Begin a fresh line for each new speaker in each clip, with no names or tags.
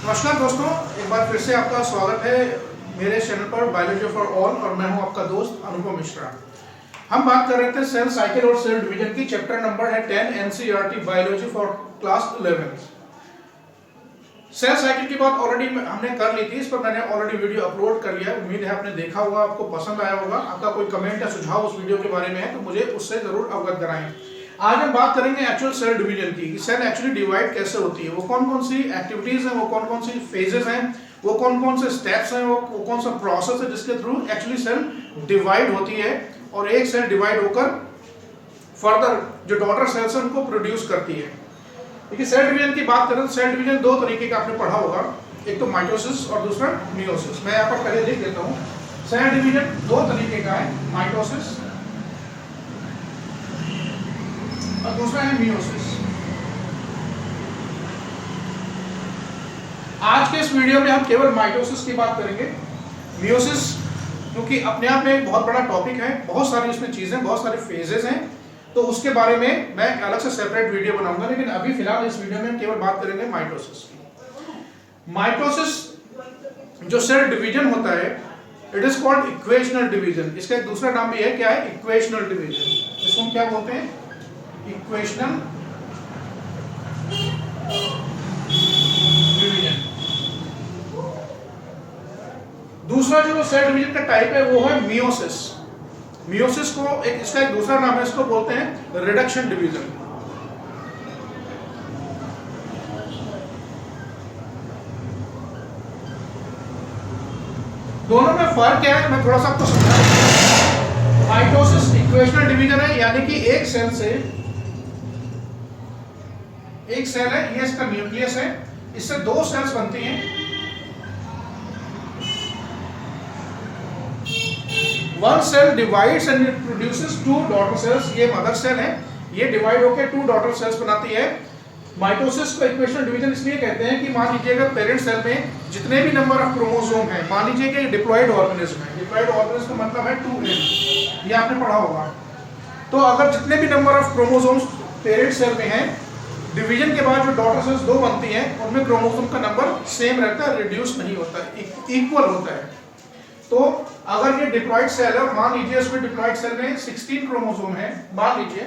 नमस्कार दोस्तों, एक बार फिर से आपका स्वागत है मेरे चैनल पर बायोलॉजी फॉर ऑल और मैं हूं आपका दोस्त अनुपम मिश्रा। हम बात कर रहे थे सेल साइकिल और सेल डिवीजन की। चैप्टर नंबर है 10 NCERT biology for class 11। Cell cycle की बात ऑलरेडी हमने कर ली थी, इस पर मैंने ऑलरेडी वीडियो अपलोड कर लिया। उम्मीद है आपने देखा होगा, आपको पसंद आया होगा। आपका कोई कमेंट या सुझाव उस वीडियो के बारे में है तो मुझे उससे जरूर अवगत कराएं। आज हम बात करेंगे एक्चुअल सेल डिवीजन की, कि सेल एक्चुअली डिवाइड कैसे होती है, वो कौन कौन सी एक्टिविटीज हैं, वो कौन कौन सी फेजेस हैं, वो कौन कौन से स्टेप्स हैं, वो कौन सा प्रोसेस है जिसके थ्रू एक्चुअली सेल डिवाइड होती है और एक सेल डिवाइड होकर फर्दर जो डॉटर सेल्स हैं उनको प्रोड्यूस करती है। देखिए, सेल डिवीजन की बात करें तो सेल डिवीजन दो तरीके का आपने पढ़ा होगा, एक तो माइटोसिस और दूसरा मियोसिस। मैं यहाँ पर पहले लिख देता हूँ। सेल डिवीजन दो तरीके का है, माइटोसिस और दूसरा है मियोसिस। आज के इस वीडियो में हम केवल माइटोसिस की बात करेंगे। मियोसिस क्योंकि अपने आप में एक बहुत बड़ा टॉपिक है, बहुत सारी इसमें चीजें, बहुत सारे फेजेस हैं, तो उसके बारे में मैं अलग से सेपरेट वीडियो बनाऊंगा। लेकिन अभी फिलहाल इस वीडियो में हम केवल बात करेंगे माइटोसिस की। माइटोसिस जो सेल डिवीजन होता है, it is called equational division. इसका एक दूसरा नाम भी है, क्या है? Equational division. इसको हम क्या बोलते हैं? Equational division. दूसरा जो सेल डिवीजन का टाइप है वो है मियोसिस। मियोसिस को इसका एक दूसरा नाम है, इसको बोलते हैं रिडक्शन डिवीजन। दोनों में फर्क क्या है मैं थोड़ा सा आपको समझाऊंगा। माइटोसिस इक्वेशनल डिवीजन है, यानी कि एक सेल से, एक सेल है, ये इसका न्यूक्लियस है, इससे दो सेल्स बनती हैं। One cell divides and it produces two daughter cells. ये मदर सेल है, ये डिवाइड होकर टू डॉटर सेल्स बनाती है। माइटोसिस को इक्वेशनल डिवीजन इसलिए कहते हैं कि मान लीजिए अगर पेरेंट सेल में जितने भी नंबर ऑफ क्रोमोसोम हैं, मान लीजिए कि डिप्लॉयड ऑर्गेनिज्म है, डिप्लॉयड ऑर्गेनिज्म का मतलब है 2n, ये आपने पढ़ा होगा। तो अगर जितने भी number of chromosomes parent cell में हैं, डिवीजन के बाद जो डॉटर सेल्स दो बनती हैं, उनमें क्रोमोसोम का नंबर सेम रहता है, रिड्यूस नहीं होता है, इक्वल होता है। तो अगर ये डिप्लॉयड सेल है, मान लीजिए इसमें डिप्लॉयड सेल में 16 क्रोमोसोम है, मान लीजिए,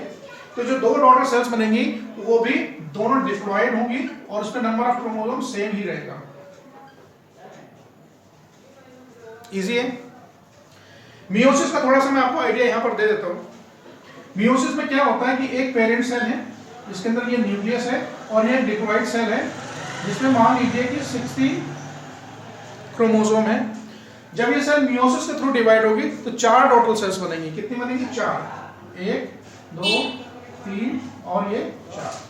तो जो दो डॉटर सेल्स बनेंगी वो भी दोनों डिप्लॉयड होंगी और उसका नंबर ऑफ क्रोमोसोम सेम ही रहेगा। इजी है। मियोसिस का थोड़ा सा मैं आपको आइडिया यहां पर दे देता हूं। मियोसिस में क्या होता है कि एक पेरेंट सेल है जिसके अंदर ये न्यूक्लियस है और ये डिप्लॉयड सेल है जिसमें मान लीजिए कि 16 क्रोमोसोम है। जब ये सेल मियोसिस के थ्रू डिवाइड होगी तो 4 टोटल सेल्स बनेंगी। कितनी बनेगी? 4। 1 2 3 और ये 4।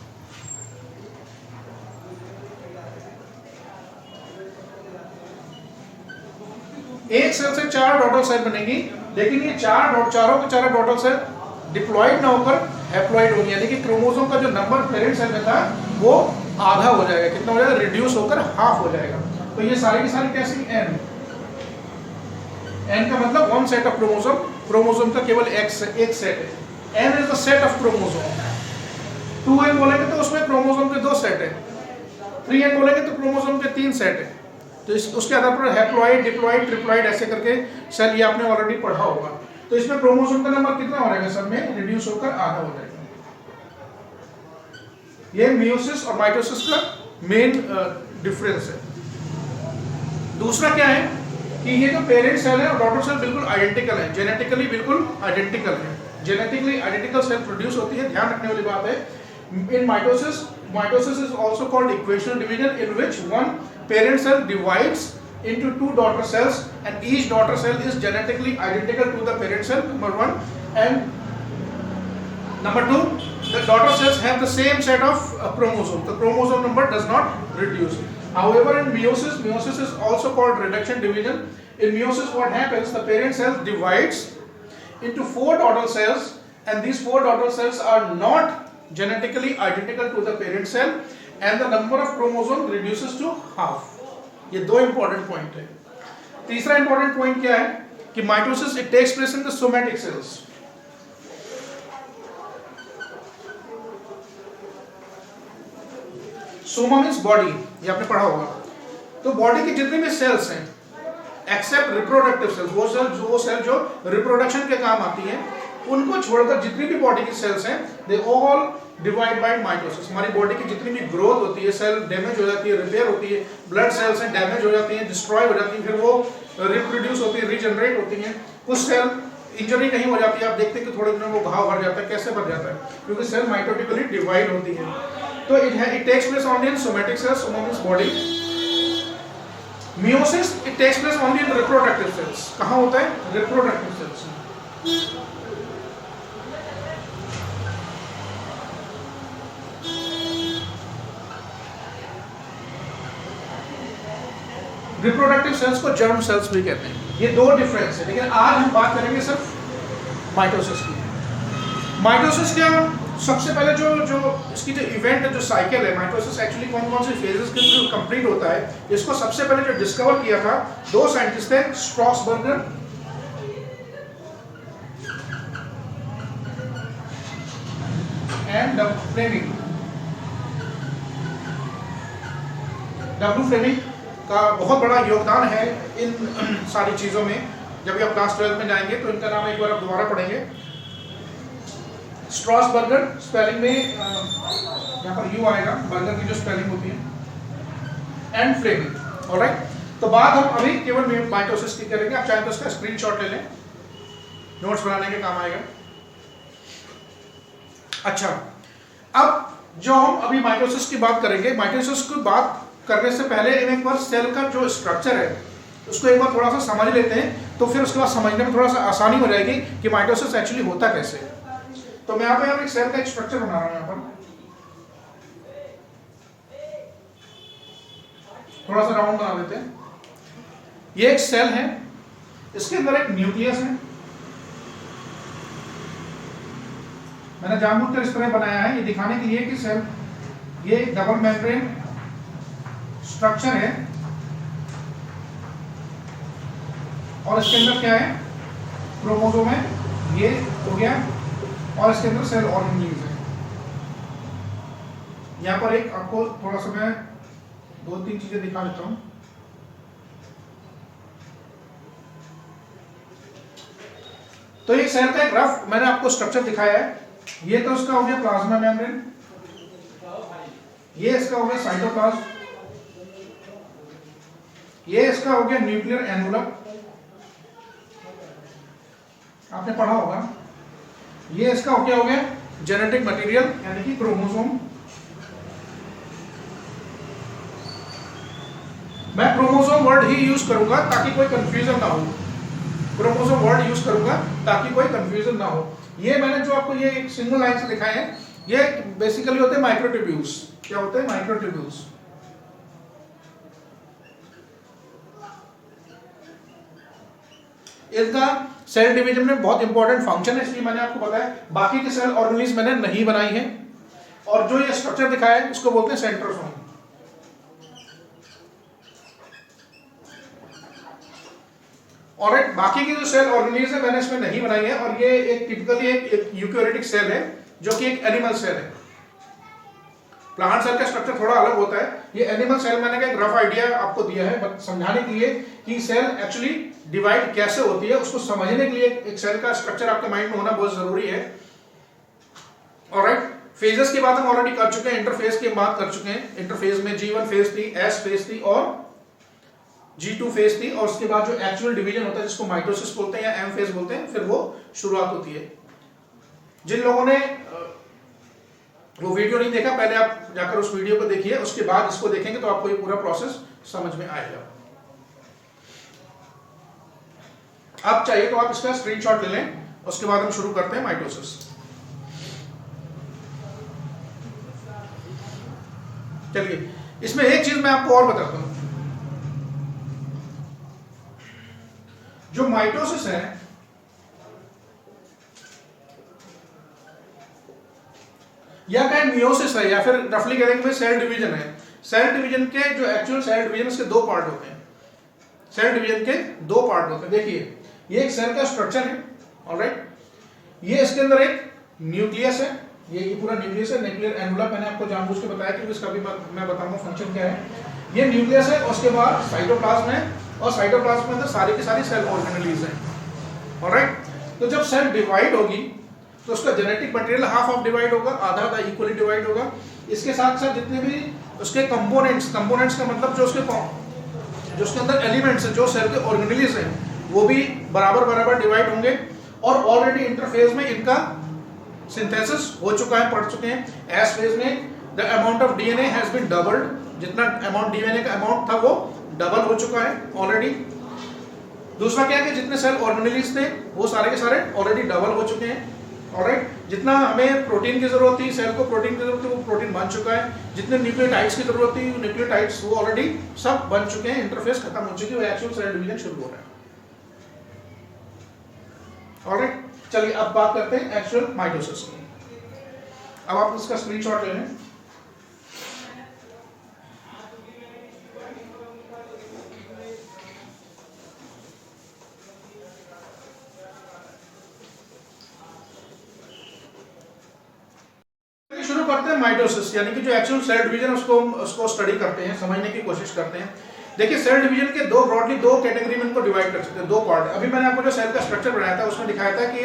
एक सेल से 4 डॉटर सेल बनेगी, लेकिन ये चारों के चारों डॉटर सेल डिप्लॉयड ना होकर हैप्लॉयड होगी, यानी कि क्रोमोसोम का जो नंबर पेरेंट सेल में था वो आधा हो जाएगा। कितना हो जाएगा? रिड्यूस होकर हाफ हो जाएगा। तो ये सारी की सारी कैसी? n का मतलब one set of chromosome. Chromosome का केवल एक सेट है। n is the set of chromosome. 2n बोलेंगे तो उसमें क्रोमोसोम के 2 सेट है। 3n बोलेंगे तो क्रोमोसोम के 3 सेट है। तो उसके आधार पर हैप्लॉयड, डिप्लॉयड, ट्रिप्लॉयड ऐसे करके सेल, ये आपने ऑलरेडी पढ़ा होगा। तो इसमें क्रोमोसोम का नंबर कितना हो जाएगा? सब में रिड्यूस होकर आधा हो जाएगा। ये मियोसिस और माइटोसिस का मेन डिफरेंस है। दूसरा क्या है कि ये जो पेरेंट सेल है और डॉटर सेल बिल्कुल आइडेंटिकल है, जेनेटिकली बिल्कुल आइडेंटिकल है। जेनेटिकली आइडेंटिकल सेल प्रोड्यूस होती है। ध्यान रखने वाली बात है, इन mitosis is also called equational division, in which one parent cell divides into 2 daughter cells and each daughter cell is genetically identical to the parent cell, number 1, and number 2, the daughter cells have the same set of chromosomes. The chromosome number does not reduce. However, in meiosis is also called reduction division. In meiosis what happens, the parent cell divides into 4 daughter cells and these 4 daughter cells are not genetically identical to the parent cell and the number of chromosome reduces to half. ये दो important point है। तीसरा important point क्या है कि mitosis it takes place in the somatic cells. Soma means body, ये आपने पढ़ा होगा। तो बॉडी के जितने भी सेल्स हैं एक्सेप्ट रिप्रोडक्टिव सेल्स, वो सेल जो रिप्रोडक्शन के काम आती है, उनको छोड़कर जितनी भी बॉडी की सेल्स हैं they all divide by mitosis. हमारी बॉडी की जितनी भी ग्रोथ होती है, सेल डैमेज हो जाती है, रिपेयर होती है, ब्लड सेल्स हैं डैमेज हो जाती हैं, डिस्ट्रॉय हो जाती हैं, फिर वो रिप्रोड्यूस होती है, रीजनरेट होती हैं। कुछ सेल इंजरी नहीं हो जाती है, आप देखते हैं कि थोड़े दिनों में वो घाव भर जाता है। कैसे भर जाता है? क्योंकि सेल माइटोटिकली डिवाइड होती है। तो it takes place only in somatic cells in body. Meiosis it takes place only in reproductive cells. कहाँ होता है? Reproductive cells. रिप्रोडक्टिव सेल्स को जर्म सेल्स भी कहते हैं। ये दो डिफरेंस है, लेकिन आज हम बात करेंगे सिर्फ माइटोसिस की। माइटोसिस क्या, सबसे पहले जो इसकी जो इवेंट है, जो साइकिल है, माइटोसिस एक्चुअली कौन कौन सी फेजेस के थ्रू कंप्लीट होता है, इसको सबसे पहले जो डिस्कवर किया था दो साइंटिस्ट थे, स्ट्रॉसबर्गर एंड फ्लेमिंग। डब्ल्यू फ्लेमिंग का बहुत बड़ा योगदान है इन सारी चीजों में। जब भी आप क्लास 12 में जाएंगे तो इनका नाम एक बार आप दोबारा पढ़ेंगे। स्ट्रॉसबर्गर स्पेलिंग में यहाँ पर यू आएगा, बर्गर की जो स्पेलिंग होती है, एंड फ्लेमिंग। ऑलराइट, तो बात हम अभी केवल माइटोसिस की करेंगे। आप चाहें तो इसका स्क्रीनशॉट ले लें, नोट्स बनाने के काम आएगा। अच्छा, अब जो हम अभी माइटोसिस की बात करेंगे, माइटोसिस की बात करने से पहले एक बार सेल का जो स्ट्रक्चर है उसको एक बार थोड़ा सा समझ लेते हैं, तो फिर उसके बाद समझने में थोड़ा सा आसानी हो जाएगी कि माइटोसिस एक्चुअली होता कैसे है। तो मैं यहाँ पे एक सेल का एक स्ट्रक्चर बना रहा हूं। यहाँ पर थोड़ा सा राउंड बना देते हैं। ये एक सेल है, इसके अंदर एक न्यूक्लियस है। मैंने जानबूझकर इस तरह बनाया है ये दिखाने के लिए कि सेल ये एक डबल मेम्ब्रेन स्ट्रक्चर है, और इसके अंदर क्या है, क्रोमोसोम है, ये हो गया, और इसके अंदर सेल ऑर्गेनेल्स है। यहाँ पर एक आपको थोड़ा सा मैं दो तीन चीजें दिखा देता हूं। तो ये सेल का एक रफ मैंने आपको स्ट्रक्चर दिखाया है। ये तो उसका हो गया प्लाज्मा मेम्ब्रेन, ये इसका हो गया साइटोप्लाज्म, ये इसका हो गया न्यूक्लियर एनवलप, आपने पढ़ा होगा। ये इसका क्या हो गया, जेनेटिक मटेरियल यानी कि क्रोमोसोम। मैं क्रोमोसोम वर्ड ही यूज करूंगा ताकि कोई कंफ्यूजन ना हो। क्रोमोसोम वर्ड यूज करूंगा ताकि कोई कंफ्यूजन ना हो। ये मैंने जो आपको ये एक सिंगल लाइन से दिखाए हैं, ये बेसिकली होते हैं माइक्रोट्यूब्यूल्स। क्या होते हैं? माइक्रोट्यूब्यूल्स। इसका सेल डिवीजन में बहुत इंपॉर्टेंट फंक्शन है, इसलिए मैंने आपको बताया। बाकी के सेल ऑर्गेनेल्स मैंने नहीं बनाई है, और जो ये स्ट्रक्चर दिखाया है इसको बोलते हैं सेंट्रोसोम। ऑलराइट, बाकी की जो सेल ऑर्गेनेल्स है मैंने इसमें नहीं बनाई है, और ये एक टिपिकली एक यूकेरियोटिक सेल है जो कि एक एनिमल सेल है। प्लांट सेल का स्ट्रक्चर थोड़ा अलग होता है। ये एनिमल सेल मैंने एक रफ आइडिया आपको दिया है समझाने के लिए कि सेल एक्चुअली डिवाइड कैसे होती है। उसको समझने के लिए एक सेल का स्ट्रक्चर आपके माइंड में होना बहुत जरूरी है। ऑलराइट, फेजेस की बात हम ऑलरेडी कर चुके हैं, इंटरफेस की बात कर चुके हैं। इंटरफेस में G1 फेज थी, S फेज थी और G2 फेज थी, और उसके बाद जो एक्चुअल डिवीजन होता है जिसको माइटोसिस बोलते हैं या M फेज बोलते हैं, फिर वो शुरुआत होती है। जिन लोगों ने वो वीडियो नहीं देखा, पहले आप जाकर उस वीडियो को देखिए, उसके बाद इसको देखेंगे तो आपको ये पूरा प्रोसेस समझ में आएगा। अब चाहिए तो आप इसका स्क्रीनशॉट ले लें, उसके बाद हम शुरू करते हैं माइटोसिस। चलिए, इसमें एक चीज मैं आपको और बताता हूं। जो माइटोसिस है, या कहें मियोसिस है, या फिर रफली कहेंगे सेल डिवीजन है। सेल डिवीजन के जो एक्चुअल सेल डिवीजन इसके दो पार्ट होते हैं। सेल डिवीजन के दो पार्ट होते हैं। देखिए, ये एक सेल का स्ट्रक्चर है, ऑलराइट। ये इसके अंदर एक न्यूक्लियस है, ये पूरा न्यूक्लियस है, न्यूक्लियर एनवलप मैंने आपको जानबूझ के बताया क्योंकि इसका भी मैं बताऊंगा फंक्शन क्या है। ये न्यूक्लियस है, और उसके बाद साइटोप्लाज्म है, और साइटोप्लाज्म के अंदर सारी की सारी सेल ऑर्गेनेलीज हैं। ऑलराइट, तो जब सेल डिवाइड होगी तो उसका genetic material half of divide होगा, आधा आधा इक्वली डिवाइड होगा। इसके साथ साथ जितने भी उसके कंपोनेंट्स का मतलब जो उसके अंदर एलिमेंट्स हैं, जो सेल के ऑर्गेनेलीज हैं, वो भी बराबर बराबर डिवाइड होंगे। और ऑलरेडी इंटरफेज में इनका सिंथेसिस हो चुका है, पढ़ चुके हैं। एस फेज में the amount of DNA has been doubled, जितना अमाउंट डीएनए का अमाउंट था वो डबल हो चुका है ऑलरेडी। दूसरा क्या है कि जितने सेल ऑर्गेनेलीज थे वो सारे के सारे ऑलरेडी डबल हो चुके हैं। ऑलराइट, जितना हमें प्रोटीन की जरूरत थी, सेल को प्रोटीन की जरूरत थी, वो प्रोटीन बन चुका है। जितने न्यूक्लियोटाइड्स की जरूरत थी, न्यूक्लियोटाइड्स वो ऑलरेडी सब बन चुके हैं। इंटरफेस खत्म हो चुकी है, एक्चुअल सेल डिवीजन शुरू हो रहा है। ऑलराइट, चलिए अब बात करते हैं एक्चुअल माइटोसिस की। अब आप इसका स्क्रीनशॉट ले लें। शुरू करते हैं माइटोसिस, यानी कि जो एक्चुअल सेल डिवीजन उसको स्टडी करते हैं, समझने की कोशिश करते हैं। देखिए, सेल डिवीजन के ब्रॉडली दो कैटेगरी में इनको डिवाइड कर सकते हैं, दो पार्ट। अभी मैंने आपको जो सेल का स्ट्रक्चर बनाया था उसमें दिखाया था कि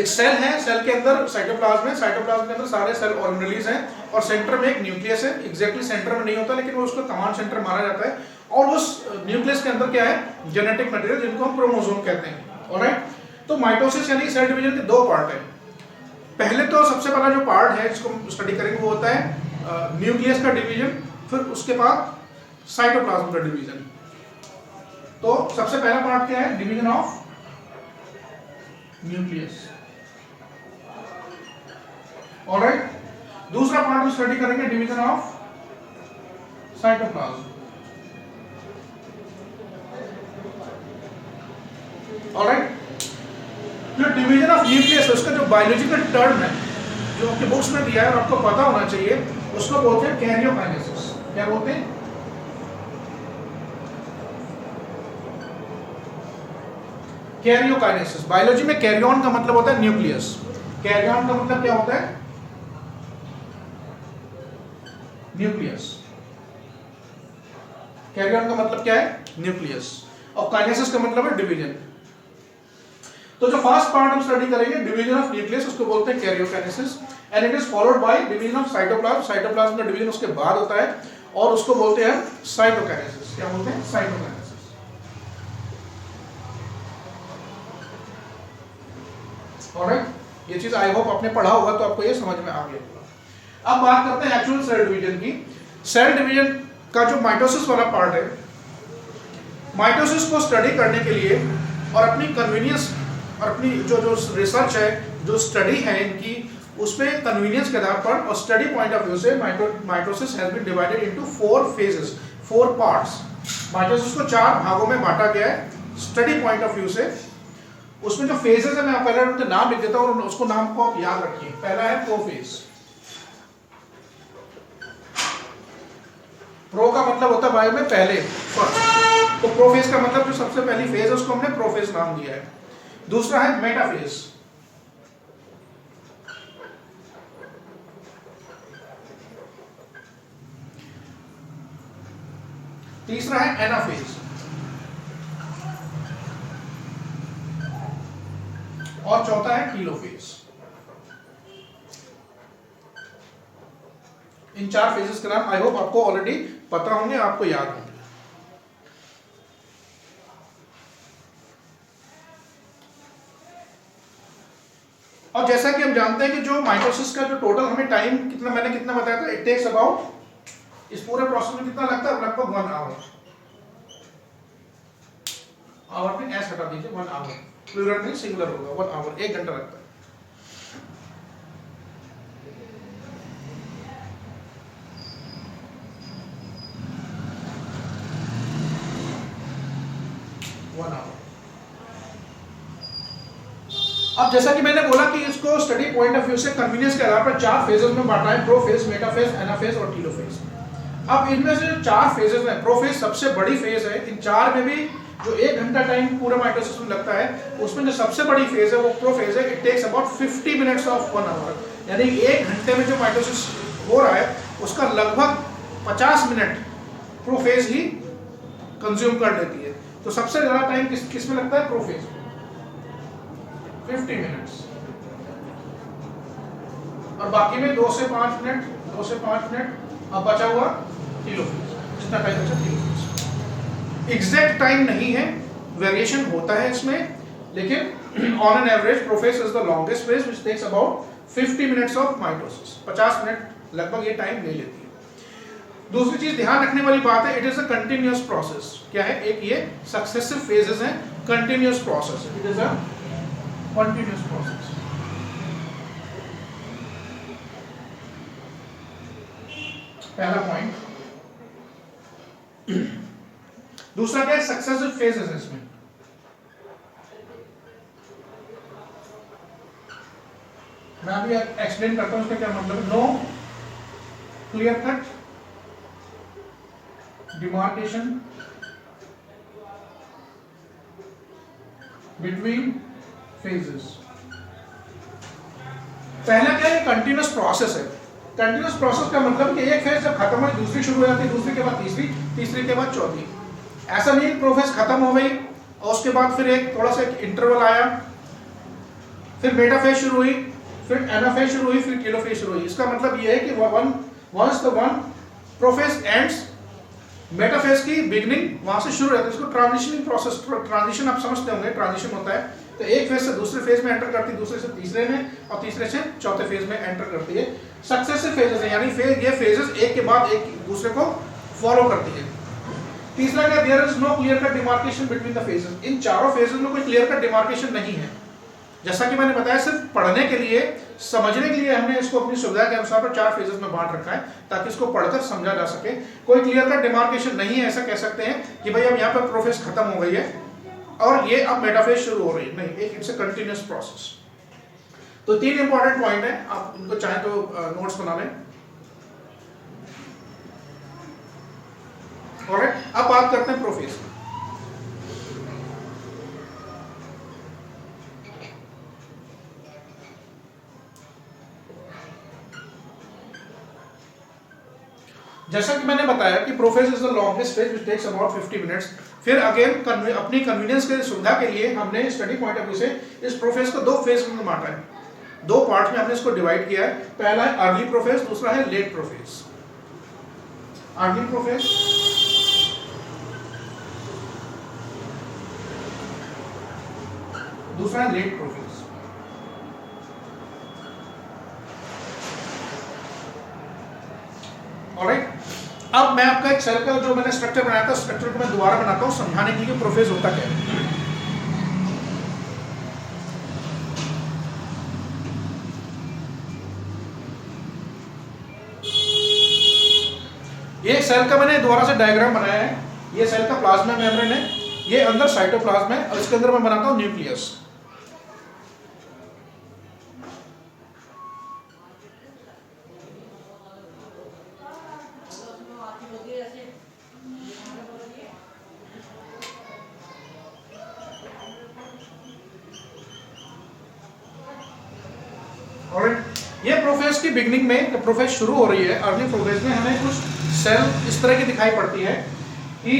एक सेल है, सेल के अंदर साइटोप्लाज्म है, साइटोप्लाज्म के अंदर सारे सेल ऑर्गेनेलीज हैं, और सेंटर में एक न्यूक्लियस है। एग्जैक्टली सेंटर में नहीं होता, लेकिन वो उसको कमांड सेंटर माना जाता है। और उस न्यूक्लियस के अंदर क्या है, जेनेटिक मटेरियल, जिनको हम क्रोमोसोम कहते हैं। ऑलराइट, तो माइटोसिस यानी सेल डिवीजन के दो पार्ट है। पहले तो सबसे पहला जो पार्ट है जिसको हम स्टडी करेंगे वो होता है न्यूक्लियस का डिवीजन, फिर उसके बाद साइटोप्लाज्म का डिवीजन। तो सबसे पहला पार्ट क्या है, डिवीजन ऑफ न्यूक्लियस। ऑलराइट, दूसरा पार्ट हम स्टडी करेंगे डिवीजन ऑफ साइटोप्लाज्म। ऑलराइट, जो डिवीजन ऑफ न्यूक्लियस है उसका जो बायोलॉजिकल टर्म है जो आपके बुक्स में दिया है और आपको पता होना चाहिए, उसको बोलते हैं कैरियोकाइनेसिस। क्या बोलते हैं? कैरियोकाइनेसिस। बायोलॉजी में कैरियन का मतलब होता है न्यूक्लियस। कैरियन का मतलब क्या होता है? न्यूक्लियस। कैरियन का मतलब क्या है? न्यूक्लियस। और काइनेसिस का मतलब है डिवीजन। तो जो फर्स्ट पार्ट हम स्टडी करेंगे डिवीजन ऑफ न्यूक्लियस, उसको बोलते हैं karyokinesis, and it is followed by division of cytoplasm. Cytoplasm का डिवीजन उसके बाद होता है, और उसको बोलते हैं साइटोकाइनेसिस। क्या बोलते हैं? साइटोकाइनेसिस। ऑलराइट, ये चीज आई होप आपने पढ़ा होगा तो आपको ये समझ में आ गया। अब बात करते हैं एक्चुअल सेल डिवीजन की। सेल डिवीजन का जो माइटोसिस वाला पार्ट है, माइटोसिस को स्टडी करने के लिए और अपनी कन्वीनियंस और अपनी जो रिसर्च है, जो स्टडी है इनकी, उसमें कन्वीनियंस के आधार पर और स्टडी पॉइंट ऑफ व्यू से mitosis has been divided into 4 phases, 4 parts. Mitosis को 4 भागों में बांटा गया है स्टडी पॉइंट ऑफ व्यू से। उसमें जो फेजेस है, मैं पहले उनके नाम लिख देता हूं और उसको नाम को आप याद रखिए। पहला है प्रोफेज। प्रो का मतलब होता है बायो में पहले, फर्स्ट। तो प्रोफेज का मतलब जो सबसे पहली फेज है उसको हमने प्रोफेज नाम दिया है। दूसरा है मेटाफेज। तीसरा है एनाफेज। और चौथा है टीलोफेज। इन 4 फेजेस के नाम आई होप आपको ऑलरेडी पता होंगे, आपको याद होंगे। और जैसा कि हम जानते हैं कि जो माइटोसिस का जो टोटल हमें टाइम मैंने कितना बताया था, इट टेक्स अबाउट, इस पूरे प्रोसेस में कितना लगता है? लगभग 1 आवर। आवर में एस हटा दीजिए, 1 आवर। प्लूरल नहीं, सिंगुलर होगा। 1 आवर, 1 घंटा लगता है। अब जैसा कि मैंने बोला कि इसको स्टडी पॉइंट ऑफ व्यू से कन्वीनियंस के आधार पर 4 फेजेस में बांटा है, प्रोफेज, मेटाफेज, एनाफेज और टीलोफेज। अब इनमें से 4 फेजेस हैं, प्रोफेज सबसे बड़ी फेज है। इन 4 में भी जो 1 घंटा टाइम पूरे माइटोसिस में लगता है, उसमें जो सबसे बड़ी फेज है वो प्रोफेज है। It takes about 50 minutes of 1 hour, यानी 1 घंटे में जो माइटोसिस हो रहा है उसका लगभग 50 मिनट प्रोफेज ही कंज्यूम कर लेती है। तो सबसे ज्यादा टाइम किस में लगता है? प्रोफेज में, 50 मिनट्स, और बाकी में 2 से 5 मिनट, 2 से 5 मिनट, अब बचा हुआ टेलोफेज, जितना टाइम बचा टेलोफेज। एग्जैक्ट टाइम नहीं है, वेरिएशन होता है इसमें, लेकिन on an average prophase is the longest phase which takes about 50 minutes of mitosis. 50 minute लगभग ये टाइम ले लेती है। दूसरी चीज ध्यान रखने वाली बात है, it is a continuous process. क्या है? एक ये सक्सेसिव फेजेस हैं, continuous process, it is a continuous process. पहला पॉइंट। दूसरा क्या है? सक्सेसिव फेजेस है इसमें। मैं अभी एक्सप्लेन करता हूं उसका क्या मतलब है। No clear cut demarcation between phases. पहला क्या है? कंटिन्यूअस प्रोसेस है। कंटिन्यूअस प्रोसेस का मतलब कि एक फेज जब खत्म हुई दूसरी शुरू हो जाती है, दूसरी के बाद तीसरी, तीसरी के बाद चौथी। ऐसा नहीं प्रोफेज खत्म हो गई और उसके बाद फिर एक थोड़ा सा इंटरवल आया, फिर मेटाफेज शुरू हुई, फिर एनाफेज शुरू हुई, फिर टेलोफेज शुरू हुई। इसका मतलब ये है कि once the one prophase ends, metaphase की बिगिनिंग वहां से शुरू रहती है। इसको ट्रांजिशनिंग प्रोसेस, ट्रांजिशन आप समझते होंगे, ट्रांजिशन होता है। तो एक फेज से दूसरे फेज में एंटर करती है, दूसरे से तीसरे में, और तीसरे से चौथे फेज में एंटर करती है। सक्सेसिव फेजेस है, यानी ये फेजेस एक के बाद एक दूसरे को फॉलो करती है। तीसरा क्या? There is no clear cut demarcation between the phases. इन चारों फेजेस में कोई क्लियर कट डिमार्केशन नहीं है। जैसा कि मैंने बताया, सिर्फ पढ़ने के लिए, समझने के लिए हमने इसको अपनी सुविधा के अनुसार 4 फेजेस में बांट रखा है, ताकि इसको पढ़कर समझा जा सके। कोई क्लियर कट डिमार्केशन नहीं है, ऐसा कह सकते हैं कि भाई अब यहाँ पर प्रोफेज खत्म हो गई है और ये अब मेटाफेज शुरू हो रही है, नहीं, एक इट्स अ कंटिन्यूअस प्रोसेस। तो 3 इंपॉर्टेंट पॉइंट है, आप इनको चाहे तो नोट्स बना लें। ऑलराइट, अब बात करते हैं प्रोफेज। जैसा कि मैंने बताया कि prophase is the longest phase which takes about 50 minutes. फिर अगेन अपनी कन्वीनियंस के सुविधा के लिए हमने स्टडी पॉइंट ऑफ व्यू से इस प्रोफेज को 2 फेज में बांटा है, 2 पार्ट में हमने इसको डिवाइड किया है। पहला है अर्ली प्रोफेज, दूसरा है लेट प्रोफेज। अर्ली प्रोफेज, दूसरा है लेट प्रोफेज। ऑलराइट, अब मैं आपका एक सेल का जो मैंने स्ट्रक्चर बनाया था, स्ट्रक्चर को मैं दोबारा बनाता हूं समझाने के लिए प्रोफेज होता क्या है। ये सेल का मैंने दोबारा से डायग्राम बनाया है। ये सेल का प्लाज्मा मेम्ब्रेन है, ये अंदर साइटोप्लाज्म है, और इसके अंदर मैं बनाता हूं न्यूक्लियस। ये प्रोफेज की बिगनिंग में, जब प्रोफेज शुरू हो रही है, अर्ली प्रोफेज में हमें कुछ सेल इस तरह की दिखाई पड़ती है कि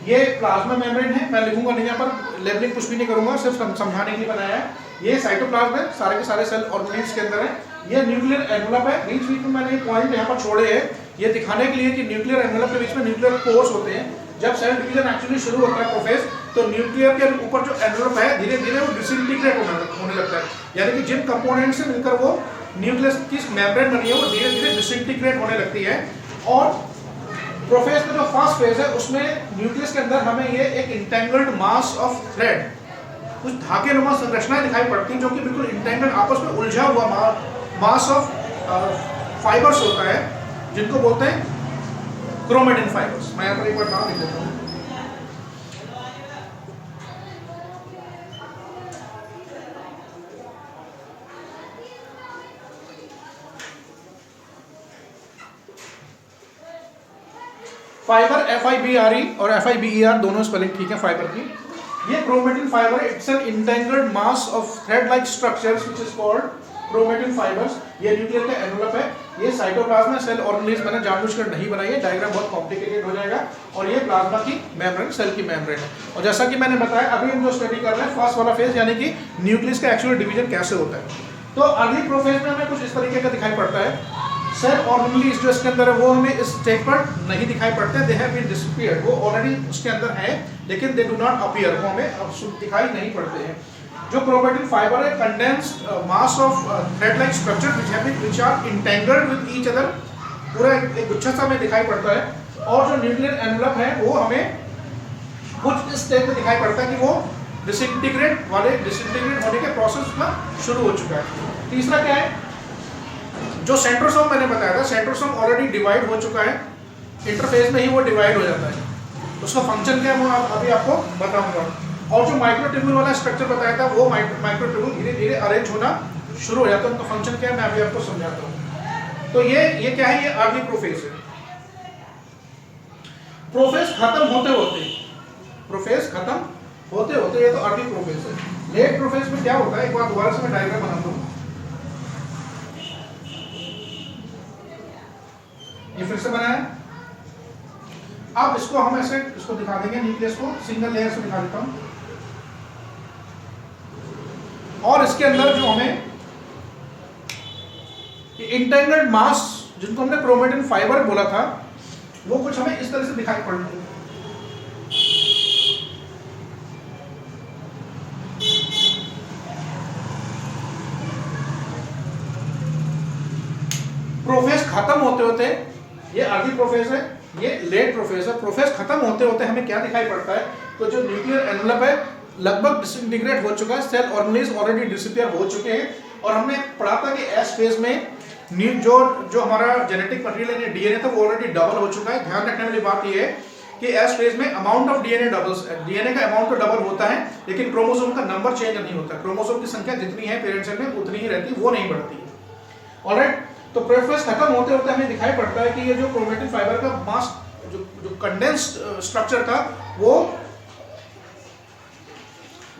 ये प्लाज्मा मेम्ब्रेन है। मैं लिखूंगा नहीं, यहाँ पर लेबलिंग कुछ भी नहीं करूंगा, सिर्फ समझाने के लिए बनाया है। ये साइटोप्लाज्म है, सारे के सारे सेल ऑर्गेनेल्स के अंदर है। ये न्यूक्लियर एनवेलप है। बीच बीच में मैंने ये पॉइंट यहाँ पर छोड़े हैं, ये दिखाने के लिए कि न्यूक्लियर एनवेलप के बीच में न्यूक्लियर पोर्स होते हैं। जब सेल डिवीजन एक्चुअली शुरू होता है प्रोफेज, तो न्यूक्लियर के ऊपर जो एनवेलप है धीरे धीरे वो डिसइंटीग्रेट होने लगता है, यानी कि जिन कंपोनेंट से मिलकर वो न्यूक्लियस की मेम्ब्रेन बनी है वो धीरे धीरे डिसइंटीग्रेट होने लगती है। और प्रोफेज का जो फर्स्ट फेज है उसमें न्यूक्लियस के अंदर हमें ये एक इंटेंगल्ड मास ऑफ थ्रेड, कुछ धागेनुमा संरचनाएं दिखाई पड़ती हैं जो कि बिल्कुल इंटेंगल्ड, आपस में उलझा हुआ मास ऑफ फाइबर्स होता है, जिनको बोलते हैं क्रोमेटिन फाइबर्स। मैं यहाँ पर एक बार नाम लिख देता हूँ। फाइबर FIBRE और FIBER दोनों स्पेलिंग ठीक है फाइबर की। ये chromatin fibre, it's an entangled mass of thread like structures which is called chromatin fibres, ये न्यूक्लियर का एनवलप है, ये साइटोप्लाज्म सेल ऑर्गेनेल्स मैंने जानबूझकर नहीं बनाई है, डायग्राम बहुत कॉम्प्लिकेटेड हो जाएगा, और ये प्लाज्मा की मेम्ब्रेन, सेल की मेम्ब्रेन है। और जैसा कि मैंने बताया अभी हम जो स्टडी कर रहे हैं फर्स्ट वाला फेज, यानी कि न्यूक्लियस का एक्चुअल डिवीजन कैसे होता है। तो अर्ली प्रोफेज में हमें कुछ इस तरीके का दिखाई पड़ता है, सेल ऑर्गेनेल्स जो इसके अंदर है वो हमें इस स्टेज पर नहीं दिखाई पड़ते, दे हैव बीन डिसअपीयर्ड, वो ऑलरेडी उसके अंदर है लेकिन दे डू नॉट अपीयर, वो हमें अब दिखाई नहीं पड़ते हैं। जो क्रोमेटिन फाइबर है condensed mass of thread like structure which are entangled with each other, पूरा एक गुच्छा सा हमें दिखाई पड़ता है। और जो न्यूक्लियर एनवलप है वो हमें कुछ इस स्टेज में दिखाई पड़ता है कि वो डिसइंटीग्रेट होने के प्रोसेस में शुरू हो चुका है। तीसरा क्या है, जो सेंट्रोसोम मैंने बताया था, सेंट्रोसोम ऑलरेडी डिवाइड हो चुका है, इंटरफेस में ही वो डिवाइड हो जाता है, उसका फंक्शन क्या है वो अभी आपको बताऊंगा। और जो माइक्रोट्यूब्यूल वाला स्ट्रक्चर बताया था वो माइक्रोट्यूब्यूल धीरे धीरे अरेंज होना शुरू हो जाता है, उनका फंक्शन क्या है मैं अभी आपको समझाता हूँ। तो ये क्या है, ये अर्ली प्रोफेज है। प्रोफेज खत्म होते होते ये तो अर्ली प्रोफेज है। लेट प्रोफेज में क्या होता है, एक बार दोबारा से मैं डायग्राम बनाता हूँ, ये फिर से बनाया। अब इसको हम ऐसे इसको दिखा देंगे, न्यूक्लियस को सिंगल लेयर से दिखा देता हूं, और इसके अंदर जो हमें इंटेंगल्ड मास जिनको हमने क्रोमेटिन फाइबर बोला था वो कुछ हमें इस तरह से दिखाई पड़ती है। प्रोफेज खत्म होते होते, ये अर्ली प्रोफेज है, ये लेट प्रोफेज है। प्रोफेज खत्म होते होते हमें क्या दिखाई पड़ता है, तो जो न्यूक्लियर एनवलप है लगभग डिसइंटीग्रेट हो चुका है, सेल ऑर्गेनेल्स ऑलरेडी डिसअपीयर हो चुके हैं। और हमने पढ़ा था कि एस फेज में जो हमारा जेनेटिक मटेरियल है डीएनए था वो ऑलरेडी डबल हो चुका है। ध्यान रखने वाली बात ये है कि एस फेज में amount of DNA doubles, DNA का अमाउंट तो डबल होता है लेकिन क्रोमोसोम का नंबर चेंज नहीं होता, क्रोमोसोम की संख्या जितनी है पेरेंट सेल में उतनी ही रहती है, वो नहीं बढ़ती है। ऑलराइट, तो प्रोफेज खत्म होते होते हमें दिखाई पड़ता है कि ये जो क्रोमेटिन फाइबर का मास जो कंडेंस्ड स्ट्रक्चर था वो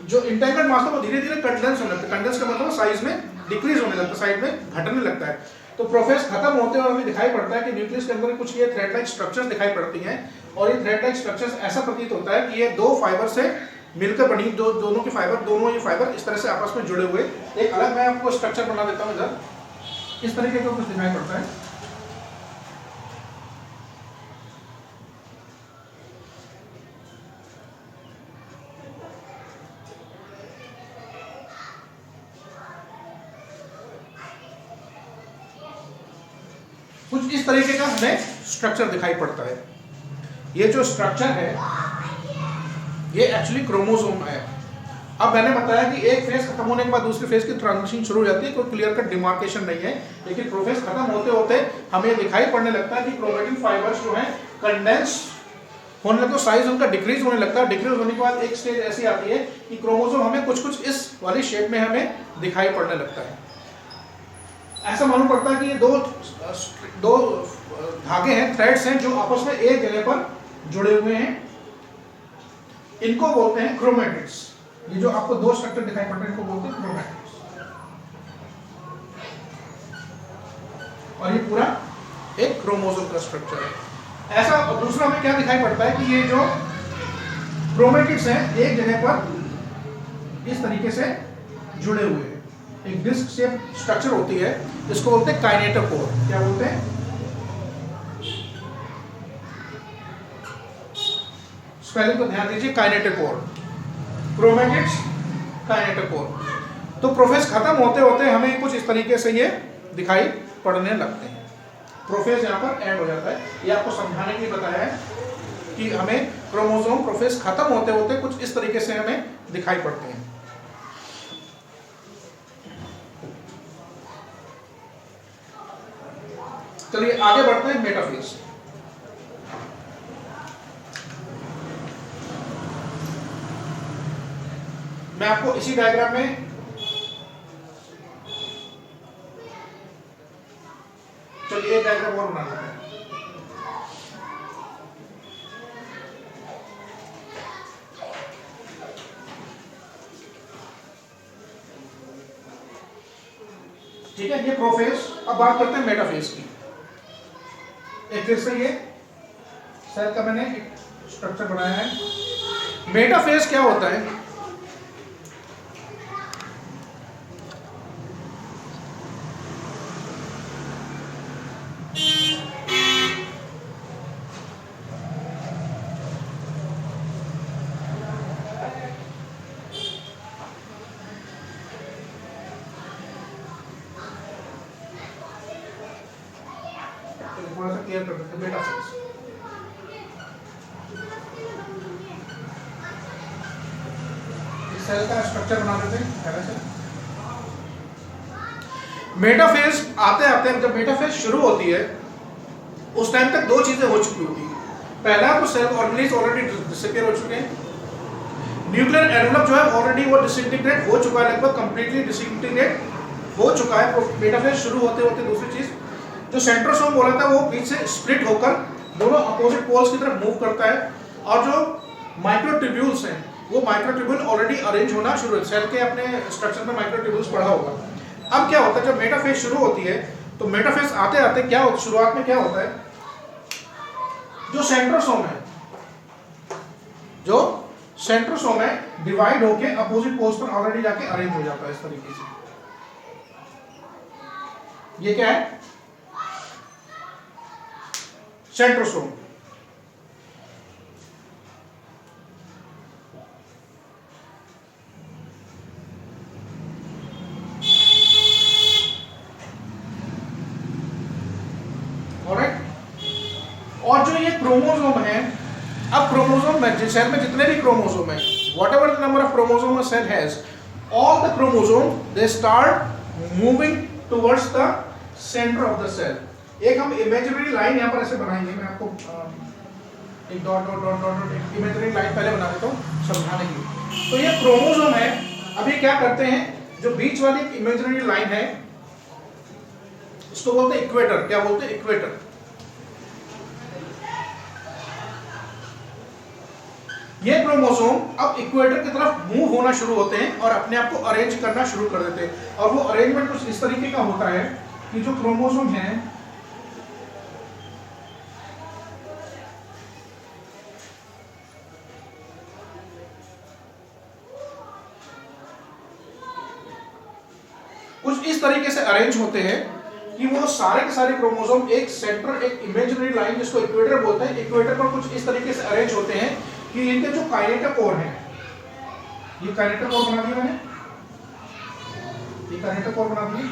जो इंटेंगल्ड मास था वो धीरे धीरे कंडेंस होने लगता है। कंडेंस का मतलब साइज में डिक्रीज होने लगता है, साइज में घटने लगता है। तो प्रोफेज खत्म होते हुए हमें दिखाई पड़ता है कि न्यूक्लियस के अंदर कुछ ये थ्रेड लाइक स्ट्रक्चर्स दिखाई पड़ती हैं, और ये थ्रेड लाइक स्ट्रक्चर्स ऐसा प्रतीत होता है कि ये दो फाइबर से मिलकर बनी, दोनों ये फाइबर इस तरह से आपस में जुड़े हुए। एक अलग मैं आपको स्ट्रक्चर बना देता हूँ इधर, इस तरीके का कुछ दिखाई पड़ता है। कुछ इस तरीके का हमें स्ट्रक्चर दिखाई पड़ता है। ये जो स्ट्रक्चर है ये एक्चुअली क्रोमोसोम है। अब मैंने बताया कि एक फेज खत्म होने के बाद दूसरी फेज की ट्रांजिशन शुरू हो जाती है, कोई क्लियर कट डिमार्केशन नहीं है, लेकिन प्रोफेज खत्म होते होते हमें दिखाई पड़ने लगता है कि क्रोमेटिन फाइबर्स जो हैं कंडेंस होने लगता है, साइज उनका डिक्रीज होने लगता है। डिक्रीज होने के बाद एक स्टेज ऐसी आती है कि क्रोमोसोम हमें कुछ इस वाली शेप में हमें दिखाई पड़ने लगता है। ऐसा मालूम पड़ता है कि ये दो धागे हैं, थ्रेड्स हैं जो आपस में एक जगह पर जुड़े हुए हैं, इनको बोलते हैं क्रोमेटिड्स। ये जो आपको दो स्ट्रक्चर दिखाई पड़ रहे हैं इनको बोलते हैं क्रोमेटिड्स। और ये पूरा एक क्रोमोसोम का स्ट्रक्चर है। ऐसा दूसरा हमें क्या दिखाई पड़ता है कि ये जो क्रोमेटिड्स हैं एक जगह पर इस तरीके से जुड़े हुए हैं, एक डिस्क शेप स्ट्रक्चर होती है, इसको बोलते हैं काइनेटोकोर। क्या बोलते हैं? स्पेलिंग को ध्यान दीजिए, काइनेटोकोर, क्रोमेटिड्स, काइनेटोकोर। तो प्रोफेज खत्म होते होते हमें कुछ इस तरीके से ये दिखाई पड़ने लगते हैं। प्रोफेज यहाँ पर एंड हो जाता है। ये आपको समझाने के लिए बताया है कि हमें क्रोमोसोम प्रोफेज खत्म होते होते कुछ इस तरीके से हमें दिखाई पड़ते हैं। चलिए आगे बढ़ते हैं मेटाफेज। मैं आपको इसी डायग्राम में चलिए एक डायग्राम और बना लेते हैं। ठीक है, ये प्रोफेज। अब बात करते हैं मेटाफेज की। एक फिर से ये सेल का मैंने एक स्ट्रक्चर बनाया है। मेटाफेज क्या होता है? थोड़ा सा क्लियर कर देते हैं मेटाफेज। सेल का स्ट्रक्चर बना देते हैं पहले से। मेटाफेज आते आते जब मेटाफेज शुरू होती है उस टाइम तक दो चीजें हो चुकी होती है। पहला तो सेल ऑर्गेनिज ऑलरेडी डिसअपीयर हो चुके हैं। न्यूक्लियर एनवलप जो है ऑलरेडी वो डिसइंटीग्रेट हो चुका है, लगभग कंप्लीटली डिसइंटीग्रेट हो चुका है मेटाफेज शुरू होते होते। दूसरी चीज जो सेंट्रोसोम बोला था वो बीच से स्प्लिट होकर दोनों अपोजिट पोल्स की तरफ मूव करता है, और जो माइक्रोट्यूब्यूल्स हैं वो माइक्रोट्यूब्यूल ऑलरेडी अरेंज होना शुरू है। सेल के अपने स्ट्रक्चर में माइक्रोट्यूब्यूल्स पढ़ा होगा। अब क्या होता है जब मेटाफेज शुरू होती है तो मेटाफेज आते आते क्या होता है, शुरुआत में क्या होता है, जो सेंट्रोसोम है डिवाइड होके अपोजिट पोल्स पर ऑलरेडी जाके अरेंज हो जाता है इस तरीके से। ये क्या है? सेंट्रोसोम। और जो ये क्रोमोसोम है, अब क्रोमोसोम में सेल में जितने भी क्रोमोसोम है, whatever the number of chromosome a cell has, all the chromosome they start moving towards the center of the cell। एक हम इमेजिनरी लाइन यहाँ पर ऐसे बनाएंगे। मैं आपको एक dot dot dot dot dot imaginary line पहले बना देता हूँ समझाने के लिए। तो ये क्रोमोसोम है। अभी क्या करते हैं, जो बीच वाली इमेजिनरी लाइन है इसको बोलते हैं इक्वेटर। क्या बोलते हैं? इक्वेटर। ये क्रोमोसोम अब इक्वेटर की तरफ मूव होना शुरू होते हैं और अपने आप को अरेंज करना शुरू कर देते हैं। और वो अरेंजमेंट कुछ इस तरीके का होता है कि जो क्रोमोसोम है कुछ इस तरीके से अरेंज होते हैं कि वो सारे के सारे क्रोमोसोम एक सेंटर, एक इमेजिनरी लाइन जिसको इक्वेटर बोलते हैं, इक्वेटर पर कुछ इस तरीके से अरेंज होते हैं कि इनके जो काइनेटोकोर हैं, ये काइनेटोकोर बना दिया मैंने, ये काइनेटोकोर बना दिए।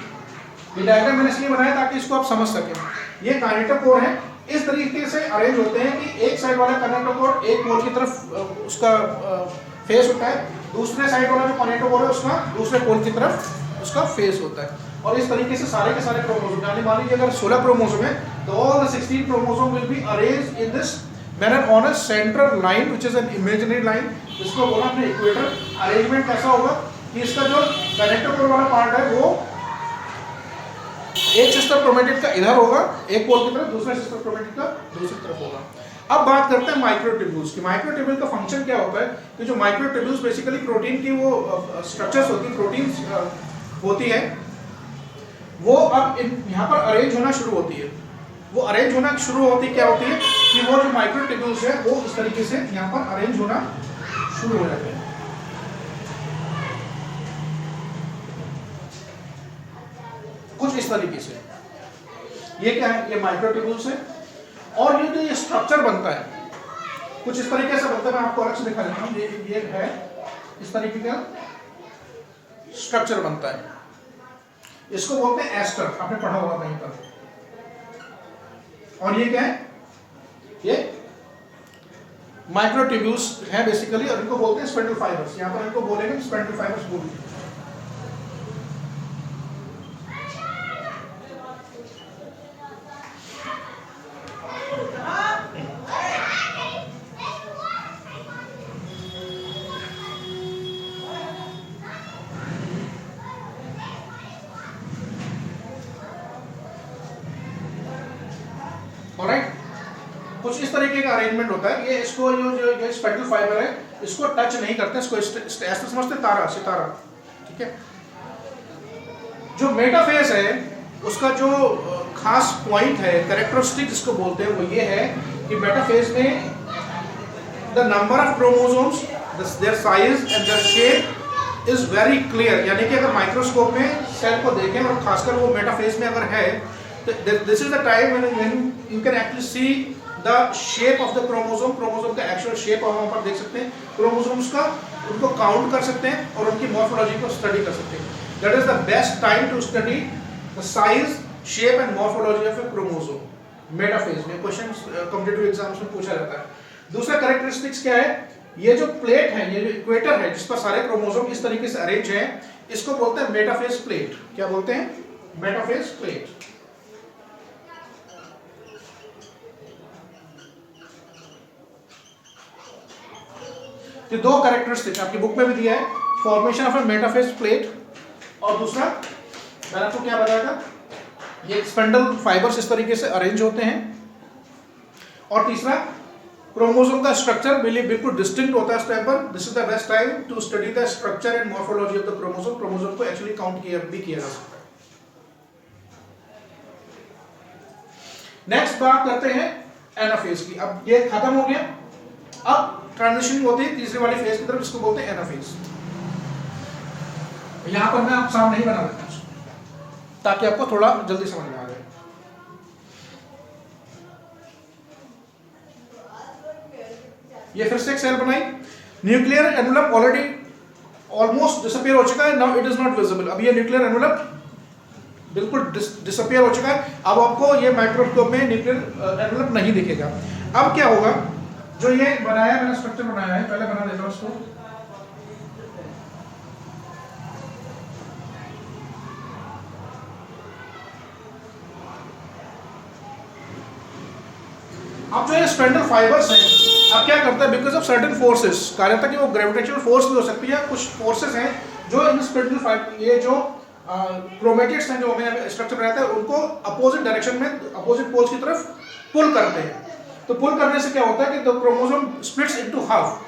ये डायग्राम मैंने इसलिए बनाया ताकि इसको आप समझ सकें। ये काइनेटोकोर है, इस तरीके से अरेंज होते हैं कि एक साइड वाला काइनेटोकोर एक पोल की तरफ उसका फेस होता है, दूसरे साइड वाला जो काइनेटोकोर है उसका दूसरे पोल की तरफ उसका फेस होता है। और इस तरीके से सारे के सारे क्रोमोसोम, यानी मान लीजिए अगर 16 क्रोमोसोम है तो all the 16 chromosome will be arranged in this manner on a central line which is an imaginary line. इसको बोला हमने इक्वेटर। अरेंजमेंट कैसा होगा कि इसका जो काइनेटोकोर वाला पार्ट है वो एक सिस्टर क्रोमेटिड का इधर होगा एक पोल की तरफ, दूसरा सिस्टर क्रोमेटिड का दूसरी तरफ होगा। अब बात करते हैं माइक्रोट्यूब्यूल्स की। माइक्रोट्यूब्यूल का फंक्शन क्या होता है कि जो माइक्रोट्यूब्यूल्स बेसिकली प्रोटीन की वो स्ट्रक्चर्स होती है, प्रोटीन्स होती है, वो अब यहाँ पर अरेंज होना शुरू होती है। वो अरेंज होना शुरू होती क्या होती है कि वो जो माइक्रोट्यूब्यूल्स है वो इस तरीके से यहाँ पर अरेंज होना शुरू हो जाते हैं। कुछ इस तरीके से। ये क्या है? ये माइक्रोट्यूब्यूल्स है। और ये जो ये स्ट्रक्चर बनता है कुछ इस तरीके से बनता है। मैं आपको अलग से दिखा देता हूँ। ये है इस तरीके का स्ट्रक्चर बनता है। इसको बोलते हैं एस्टर, आपने पढ़ा होगा कहीं पर। और ये क्या है? ये माइक्रोट्यूब्यूल्स है बेसिकली, और इनको बोलते हैं स्पेंडल फाइबर्स। यहां पर इनको बोलेंगे स्पेंडल फाइबर्स बोलेंगे। कुछ इस तरीके का अरेंजमेंट होता है। ये इसको जो स्पेंडल फाइबर है इसको टच नहीं करते, इसको ऐसे समझते तारा, सितारा, ठीक है। जो मेटाफेज है उसका जो खास पॉइंट है, कैरेक्टरिस्टिक जिसको बोलते हैं, वो ये है कि मेटाफेज में the number of chromosomes, their size and their shape is very clear. यानी कि अगर माइक्रोस्कोप में सेल को देखें और खासकर वो मेटाफेज में अगर है, this is the time when you can actually see the shape of the chromosome. Chromosome का एक्चुअल शेप हम वहाँ पर देख सकते हैं, क्रोमोसोम्स का उनको काउंट कर सकते हैं और उनकी मॉर्फोलॉजी को स्टडी कर सकते हैं। That is the best time to study the size, shape and morphology of a chromosome metaphase में। क्वेश्चन कॉम्पिटिटिव एग्जाम्स में पूछा जाता है। दूसरा कैरेक्टरिस्टिक्स क्या है, ये जो प्लेट है, ये जो इक्वेटर है जिस पर सारे क्रोमोसोम इस तरीके से अरेंज हैं, इसको बोलते हैं मेटाफेज प्लेट। क्या बोलते हैं? Metaphase plate. ये दो कैरेक्टरिस्टिक्स आपकी बुक में भी दिया है, formation of A metaphase plate, और दूसरा मैंने आपको क्या बताया था, ये स्पेंडल फाइबर्स इस तरीके से अरेंज होते हैं, और तीसरा क्रोमोसोम का स्ट्रक्चर बिल्कुल डिस्टिंक्ट होता है इस टाइम पर। This is the best time to study the structure and morphology of the chromosome. Chromosome को एक्चुअली काउंट किया जा सकता है। नेक्स्ट बात करते हैं एनाफेज की। अब ये खत्म हो गया, अब ट्रांजिशन होती है तीसरी वाली फेज की तरफ, जिसको बोलते हैं एनाफेज। यहां पर मैं आप सामने ही बना देता हूं ताकि आपको थोड़ा जल्दी समझ में आ जाए। ये फिर से एक सेल बनाई, nuclear envelope already almost disappear हो चुका है, now it is not visible. अब ये न्यूक्लियर एनवलप बिल्कुल डिसअपीयर हो चुका है, अब आपको ये माइक्रोस्कोप में न्यूक्लियर एनवलप नहीं दिखेगा। अब क्या होगा, जो ये बनाया मैंने स्ट्रक्चर बनाया है, पहले बना देता हूं इसको। अब जो ये स्पेंडल फाइबर्स हैं, अब क्या करता है, बिकॉज ऑफ सर्टेन फोर्सेस, कहा जाता है कि वो ग्रेविटेशनल फोर्स भी हो सकती है, कुछ फोर्सेस हैं जो इन स्पेंडल फाइबर, ये जो क्रोमेटिड्स हैं जो मैंने स्ट्रक्चर बनाया था, उनको अपोजिट डायरेक्शन में, अपोजिट पोल्स की तरफ पुल करते हैं। तो पुल करने से क्या होता है कि the chromosome splits into half.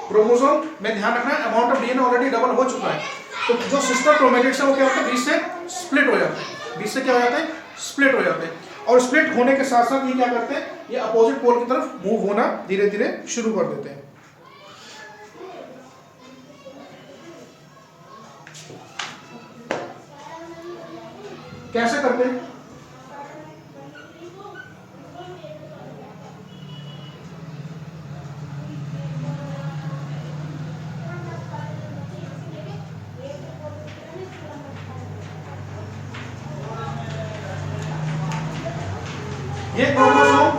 Chromosome में ध्यान रखना है, amount of DNA already double हो चुका है, तो जो सिस्टर क्रोमेटिड्स है वो क्या होता है, बीच से स्प्लिट हो जाते हैं, बीच से क्या हो जाते हैं, स्प्लिट हो जाते हैं। और स्प्लिट होने के साथ साथ ये क्या करते हैं, ये अपोजिट पोल की तरफ मूव होना धीरे धीरे शुरू कर देते हैं। कैसे करते हैं, ये क्रोमोसोम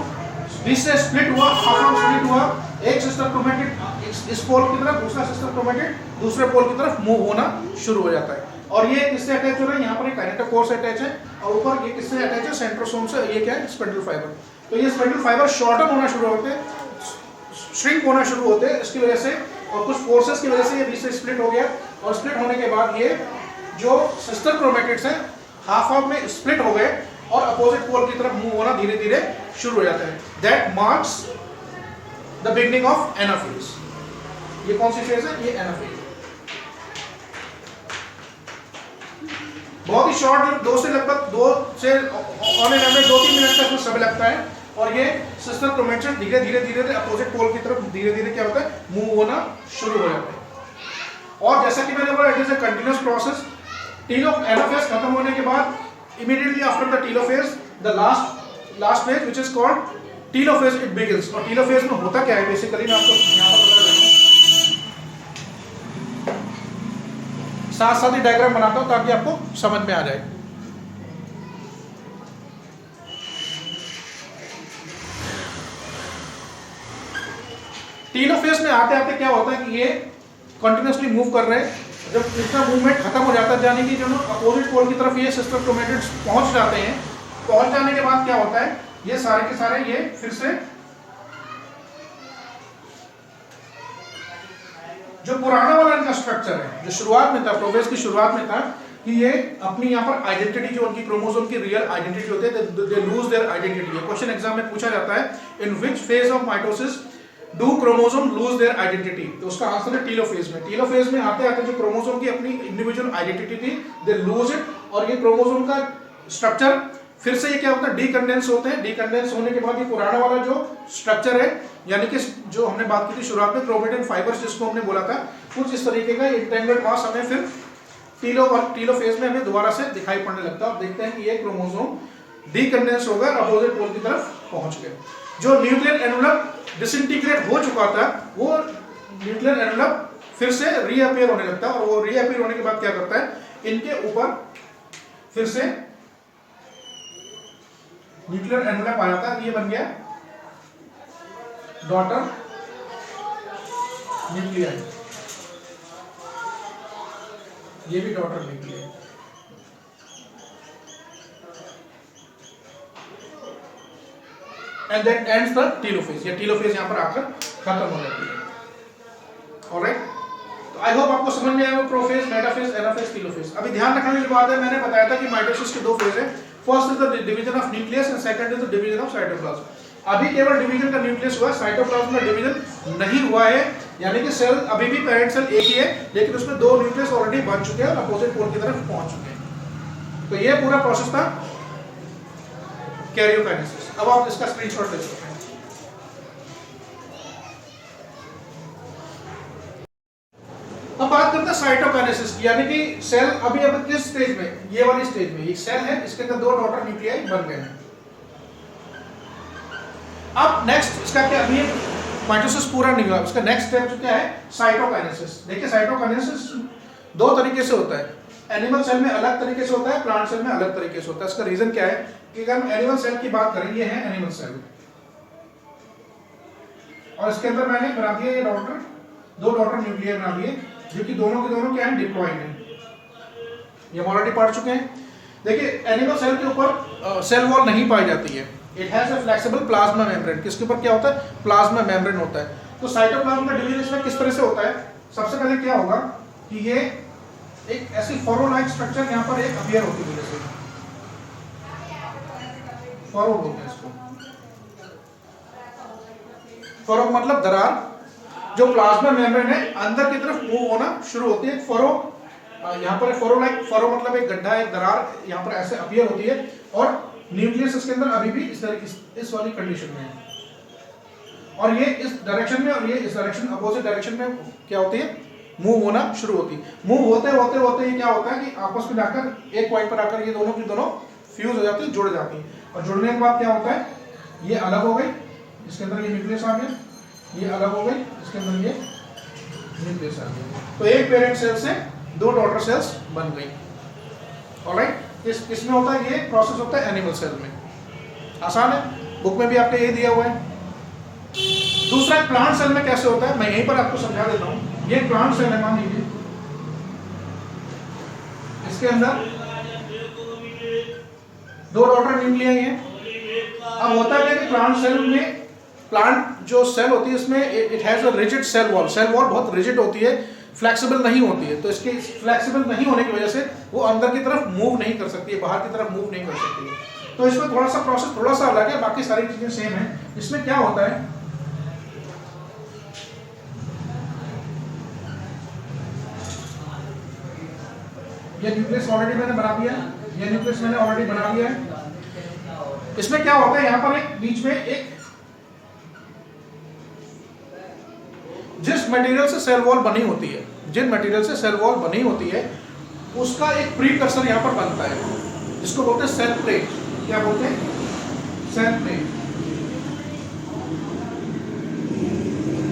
बीच से स्प्लिट हुआ, हाफ स्प्लिट हुआ, एक सिस्टर क्रोमेटिड इस पोल की तरफ, दूसरा सिस्टर क्रोमेटिड दूसरे पोल की तरफ मूव होना शुरू हो जाता है। और ये किससे अटैच हो रहा है, यहाँ पर एक काइनेटोकोर से अटैच है, और ऊपर ये किससे अटैच है, सेंट्रोसोम से। ये क्या है, स्पेंडल फाइबर। तो ये स्पेंडल फाइबर शॉर्टन होना शुरू होते हैं, श्रिंक होना शुरू होते हैं इसकी वजह से, और कुछ फोर्सेस की वजह से ये बीच से स्प्लिट हो गया, और स्प्लिट होने के बाद ये जो सिस्टर क्रोमेटिड्स हैं हाफ हाफ में स्प्लिट हो गए और अपोजिट पोल की तरफ मूव होना धीरे धीरे शुरू हो जाता है। That marks the beginning of anaphase. ये कौन सी फेज है, ये एनाफेज। बहुत ही शॉर्ट, दो से लगभग ऑन एन एवरेज 2-3 मिनट तक समय लगता है, और ये सिस्टर क्रोमेटिड धीरे धीरे अपोजिट पोल की तरफ धीरे धीरे क्या होता है, मूव होना शुरू हो जाता है। और जैसा कि मैंने बोला, it is a continuous process. Anaphase खत्म होने के बाद immediately after the telophase, the last phase which is called telophase it begins। और telophase में होता क्या है बेसिकली, मैं आपको यहाँ पर बता रहा हूँ, साथ साथ ही डायग्राम बनाता हूँ ताकि आपको समझ में आ जाए। टीलोफेज में आते आते क्या होता है कि ये कंटिन्यूसली मूव कर रहे हैं, जब इसका मूवमेंट खत्म हो जाता है, यानी कि जब अपोजिट पोल की तरफ ये सिस्टर क्रोमेटिड्स पहुंच जाते हैं, पहुंच जाने के बाद क्या होता है, ये सारे के सारे ये फिर से जो पुराना वाला इनका स्ट्रक्चर है, जो शुरुआत में था, प्रोग्रेस की शुरुआत में था, कि ये अपनी यहाँ पर आइडेंटिटी, जो उनकी क्रोमोसोम की रियल आइडेंटिटी होती है, they lose their identity. Question exam में पूछा जाता है, in which phase of mitosis do chromosome lose their identity? तो उसका आंसर है टीलोफेज में। टीलोफेज में आते आते जो क्रोमोसोम की अपनी इंडिविजुअल आइडेंटिटी थी, दे लूज इट, और ये क्रोमोसोम का स्ट्रक्चर फिर से ये क्या होता है, डीकंडेंस होते हैं। डीकंडेंस होने के बाद ये पुराना वाला जो स्ट्रक्चर है, यानी कि जो हमने बात की थी शुरुआत में, क्रोमेटिन फाइबर्स जिसको हमने बोला था, कुछ इस तरीके का इंटेंगल्ड मास हमें फिर टीलोफेज में हमें दोबारा से दिखाई पड़ने लगता है। आप देखते हैं कि ये क्रोमोसोम डीकंडेंस होगा, अपोजिट पोल की तरफ पहुंच गए। जो न्यूक्लियर एनवलप डिसइंटीग्रेट हो चुका था, वो न्यूक्लियर एनवलप फिर से रीअपीयर होने लगता है, और वो रीअपीयर होने के बाद क्या करता है, इनके ऊपर फिर से न्यूक्लियर एनवलप आ जाता है। ये बन गया डॉटर न्यूक्लियाई, ये भी daughter nuclei. And that ends the telophase. या टीलोफेज यहां पर आकर खत्म हो जाती है। ऑलराइट, तो आई होप आपको समझ में आया प्रोफेज, मेटाफेज, एनाफेज, टीलोफेज। अभी ध्यान रखने की बात है, मैंने बताया था कि माइटोसिस के दो फेज है। First is the division of nucleus and second is the division of cytoplasm. अभी केवल डिवीजन का न्यूक्लियस हुआ, साइटोप्लाज्म का डिवीजन नहीं हुआ है, यानी कि सेल अभी भी पेरेंट सेल एक ही है, लेकिन उसमें दो न्यूक्लियस ऑलरेडी बन चुके हैं और अपोजिट पोल की तरफ पहुंच चुके हैं। तो ये पूरा प्रोसेस था कैरियोकाइनेसिस। अब आप इसका स्क्रीनशॉट ले सकते हैं। अब बात करते हैं साइटोकाइनेसिस की, यानी कि सेल अभी अब किस स्टेज में, ये वाली स्टेज में। एक सेल है, इसके अंदर दो डॉटर न्यूक्लियाई बन गए हैं। अब नेक्स्ट इसका क्या, अभी माइटोसिस पूरा नहीं हुआ, इसका नेक्स्ट स्टेप जो क्या है, साइटोकाइनेसिस। देखिए साइटोकाइनेसिस दो तरीके से होता है, एनिमल सेल में अलग तरीके से होता है, प्लांट सेल में अलग तरीके से होता है। इसका रीजन क्या है कि अगर हम एनिमल सेल की बात करें, ये है एनिमल सेल, और इसके अंदर मैंने बना दिया ये डॉटर, दो डॉटर न्यूक्लियाई बना दिए, जो कि दोनों के दोनों क्या है, डिप्लॉयड है। ये हम ऑलरेडी पढ़ चुके हैं। देखिए एनिमल सेल के ऊपर सेल वॉल नहीं पाई जाती है, it has a flexible plasma membrane. किसके ऊपर क्या होता है, प्लाज्मा मेम्ब्रेन होता है। तो साइटोप्लाज्म का डिवीजन इसमें किस तरह से होता है, सबसे पहले क्या होगा कि ये एक ऐसी फरो लाइक स्ट्रक्चर यहाँ पर एक अपीयर होती है, जैसे फरो बोलते हैं इसको। फरो मतलब दरार, जो प्लाज्मा मेम्ब्रेन है अंदर की तरफ मूव होना शुरू होती है। फरो यहाँ पर फरो लाइक, फरो मतलब एक गड्ढा, एक दरार यहाँ पर ऐसे अपीयर होती है, और न्यूक्लियस इसके अंदर अभी भी इस तरह इस वाली कंडीशन में है, और ये इस डायरेक्शन में और ये इस डायरेक्शन, अपोजिट डायरेक्शन में क्या होती है, मूव होना शुरू होती है। मूव होते होते होते ये क्या होता है कि आपस में जाकर एक पॉइंट पर आकर ये दोनों की दोनों फ्यूज हो जाती है, जुड़ जाती है, और जुड़ने के बाद क्या होता है, ये अलग हो गई, इसके अंदर ये न्यूक्लियस आ गया, ये अलग हो गई, इसके अंदर ये न्यूक्लियस आ गया। तो एक पेरेंट सेल से दो डॉटर सेल्स बन गई। ऑलराइट, इसमें होता है, ये प्रोसेस होता है एनिमल सेल में। आसान है, बुक में भी आपको ये दिया हुआ है। दूसरा प्लांट सेल में कैसे होता है, मैं यहीं पर आपको समझा देता हूं। ये प्लांट सेल है, मान लीजिए इसके अंदर दो डॉटर न्यूक्लियाई हैं। अब होता है कि प्लांट सेल में, प्लांट जो सेल होती है इसमें it has a rigid cell wall. Cell wall बहुत रिजिड होती है, फ्लेक्सिबल नहीं होती है। तो इसके फ्लेक्सिबल नहीं होने की वजह से वो अंदर की तरफ मूव नहीं कर सकती है, बाहर की तरफ मूव नहीं कर सकती है। तो इसमें थोड़ा सा प्रोसेस थोड़ा सा अलग है, बाकी सारी चीजें सेम है। इसमें क्या होता है, ये न्यूक्लियस ऑलरेडी मैंने बना दिया है, ये न्यूक्लियस मैंने ऑलरेडी बना दिया है। इसमें क्या होता है, यहाँ पर एक बीच में एक, जिस मटेरियल से सेल वॉल बनी होती है, जिन मटेरियल से सेल वॉल बनी होती है, उसका एक प्रीकर्सर यहाँ पर बनता है, जिसको बोलते हैं सेल प्लेट। क्या बोलते हैं, सेल प्लेट।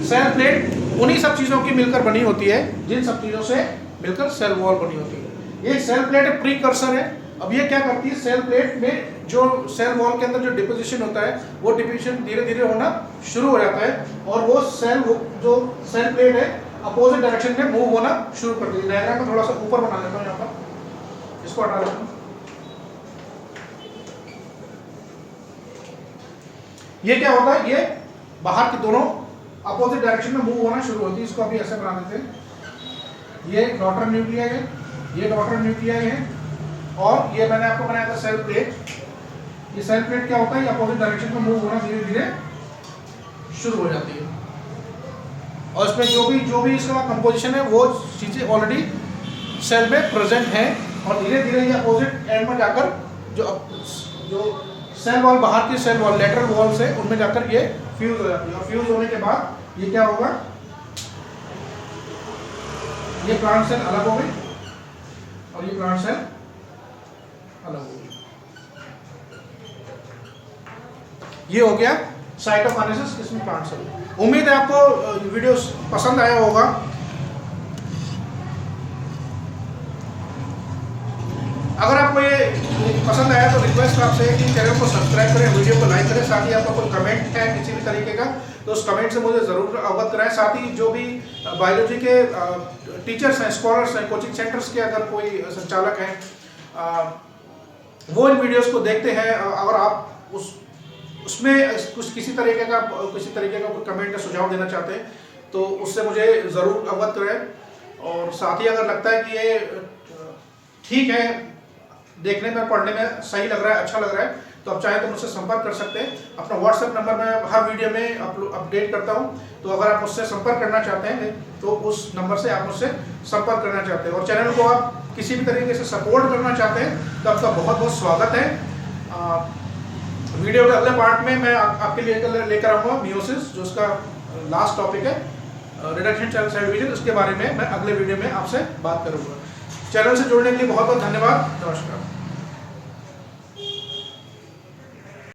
सेल प्लेट उन्हीं सब चीजों की मिलकर बनी होती है, जिन सब चीजों से मिलकर सेल वॉल बनी होती है। ये सेल प्लेट एक प्रीकर्सर है। अब ये क्या करती है, सेल प्लेट में जो सेल वॉल के अंदर जो डिपोजिशन होता है, वो डिपोजिशन धीरे धीरे होना शुरू हो जाता है, और वो जो सेल प्लेट है अपोजिट डायरेक्शन में मूव होना शुरू कर देती है। डायग्राम को थोड़ा सा ऊपर बना लेता हूँ, यहाँ पर इसको हटा देता हूँ। ये क्या होता है, ये बाहर की दोनों अपोजिट डायरेक्शन में मूव होना शुरू होती है। इसको अभी ऐसे बना देते हैं। ये डॉटर न्यूक्लियाई है, ये डॉटर न्यूक्लियाई है, और ये मैंने आपको बनाया था सेल प्लेट। ये सेल प्लेट क्या होता है, ये अपोजिट डायरेक्शन में मूव होना धीरे धीरे शुरू हो जाती है। और इसमें जो भी इसका कंपोजिशन है वो चीज़ें ऑलरेडी सेल में प्रेजेंट हैं और धीरे धीरे ये अपोजिट एंड में जाकर जो सेल वॉल बाहर की सेल वॉल लेटरल वॉल से उनमें जाकर ये फ्यूज हो जाती है और फ्यूज होने के बाद ये क्या होगा, ये प्लांट सेल अलग हो गई और ये प्लांट सेल अलग हो गई। ये हो गया साइटोकाइनेसिस किसमें प्लांट सेल। उम्मीद है आपको वीडियो पसंद आया होगा। अगर आपको ये पसंद आया तो रिक्वेस्ट आपसे है कि चैनल को सब्सक्राइब करें, वीडियो को लाइक करें, साथ ही आपका कोई कमेंट है किसी भी तरीके का तो उस कमेंट से मुझे ज़रूर अवगत कराएं। साथ ही जो भी बायोलॉजी के टीचर्स हैं, स्कॉलर्स हैं, कोचिंग सेंटर्स के अगर कोई संचालक हैं वो इन वीडियोस को देखते हैं, अगर आप उसमें कुछ किसी तरीके का कोई कमेंट या सुझाव देना चाहते हैं तो उससे मुझे ज़रूर अवगत कराएं। और साथ ही अगर लगता है कि ये ठीक है, देखने में पढ़ने में सही लग रहा है, अच्छा लग रहा है, तो आप चाहें तो मुझसे संपर्क कर सकते हैं। अपना व्हाट्सएप नंबर मैं हर वीडियो में अपडेट करता हूं, तो अगर आप मुझसे संपर्क करना चाहते हैं तो उस नंबर से आप मुझसे संपर्क करना चाहते हैं। और चैनल को आप किसी भी तरीके से सपोर्ट करना चाहते हैं तो आपका बहुत बहुत स्वागत है। वीडियो के अगले पार्ट में मैं आपके लिए लेकर आऊँगा मियोसिस, जो उसका लास्ट टॉपिक है, रिडक्शन सेल डिवीजन, उसके बारे में मैं अगले वीडियो में आपसे बात करूँगा। चैनल से जुड़ने के लिए बहुत बहुत धन्यवाद। नमस्कार।